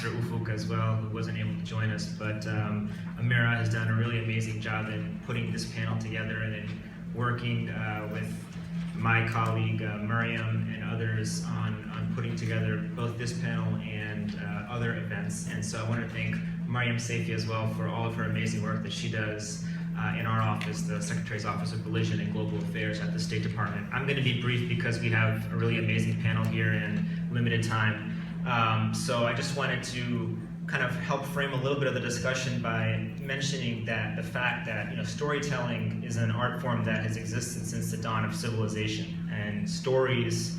Ambassador Ufuk as well, who wasn't able to join us, but Amira has done a really amazing job in putting this panel together and in working with my colleague Miriam and others on putting together both this panel and other events. And so I want to thank Mariam Saifi as well for all of her amazing work that she does in our office, the Secretary's Office of Religion and Global Affairs at the State Department. I'm going to be brief because we have a really amazing panel here and limited time. So I just wanted to kind of help frame a little bit of the discussion by mentioning that the fact that storytelling is an art form that has existed since the dawn of civilization, and stories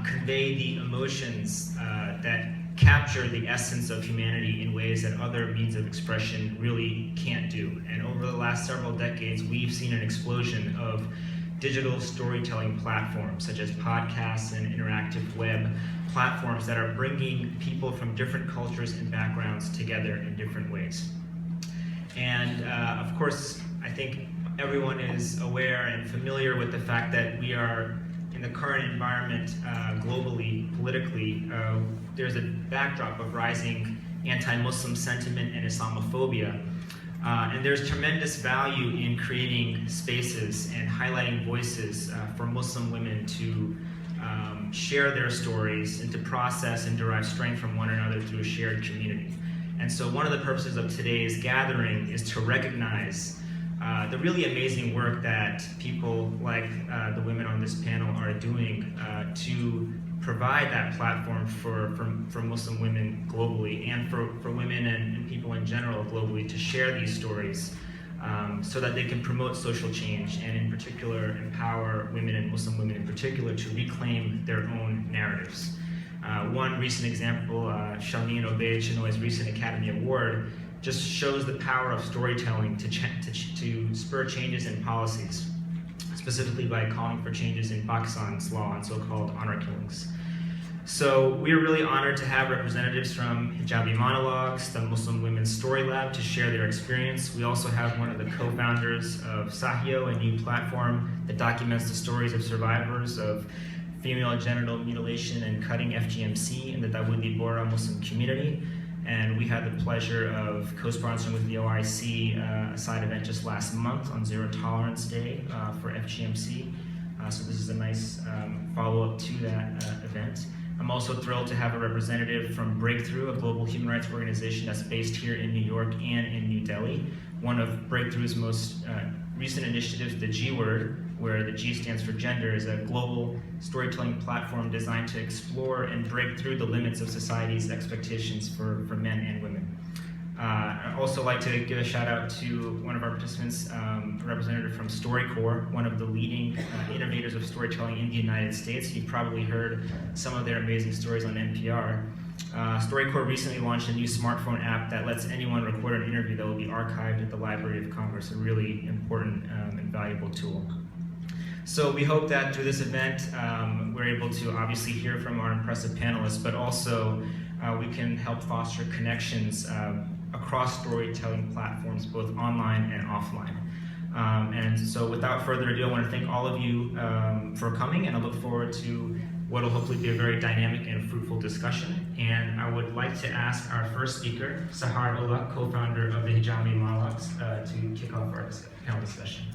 convey the emotions that capture the essence of humanity in ways that other means of expression really can't do. And over the last several decades, we've seen an explosion of digital storytelling platforms such as podcasts and interactive web platforms that are bringing people from different cultures and backgrounds together in different ways. And of course, I think everyone is aware and familiar with the fact that we are in the current environment globally, politically, there's a backdrop of rising anti-Muslim sentiment and Islamophobia. And there's tremendous value in creating spaces and highlighting voices for Muslim women to share their stories and to process and derive strength from one another through a shared community. And so one of the purposes of today's gathering is to recognize the really amazing work that people like the women on this panel are doing to provide that platform for Muslim women globally, and for women and people in general globally to share these stories so that they can promote social change, and in particular empower women and Muslim women in particular to reclaim their own narratives. One recent example, Shalini Obeid Chinoy's recent Academy Award, just shows the power of storytelling to spur changes in policies, specifically by calling for changes in Pakistan's law on so-called honor killings. So we are really honored to have representatives from Hijabi Monologues, the Muslim Women's Story Lab, to share their experience. We also have one of the co-founders of Sahio, a new platform that documents the stories of survivors of female genital mutilation and cutting FGMC in the Dawoodi Bohra Muslim community. And we had the pleasure of co-sponsoring with the OIC a side event just last month on Zero Tolerance Day for FGMC. So this is a nice follow-up to that event. I'm also thrilled to have a representative from Breakthrough, a global human rights organization that's based here in New York and in New Delhi. One of Breakthrough's most recent initiatives, the G Word, where the G stands for gender, is a global storytelling platform designed to explore and break through the limits of society's expectations for men and women. I'd also like to give a shout out to one of our participants, a representative from StoryCorps, one of the leading innovators of storytelling in the United States. You've probably heard some of their amazing stories on NPR. StoryCorps recently launched a new smartphone app that lets anyone record an interview that will be archived at the Library of Congress, a really important and valuable tool. So we hope that through this event, we're able to obviously hear from our impressive panelists, but also we can help foster connections across storytelling platforms, both online and offline. And so without further ado, I want to thank all of you for coming, and I look forward to what will hopefully be a very dynamic and fruitful discussion. And I would like to ask our first speaker, Sahar Ullah, co-founder of the Hijabi Monologues, to kick off our panel discussion.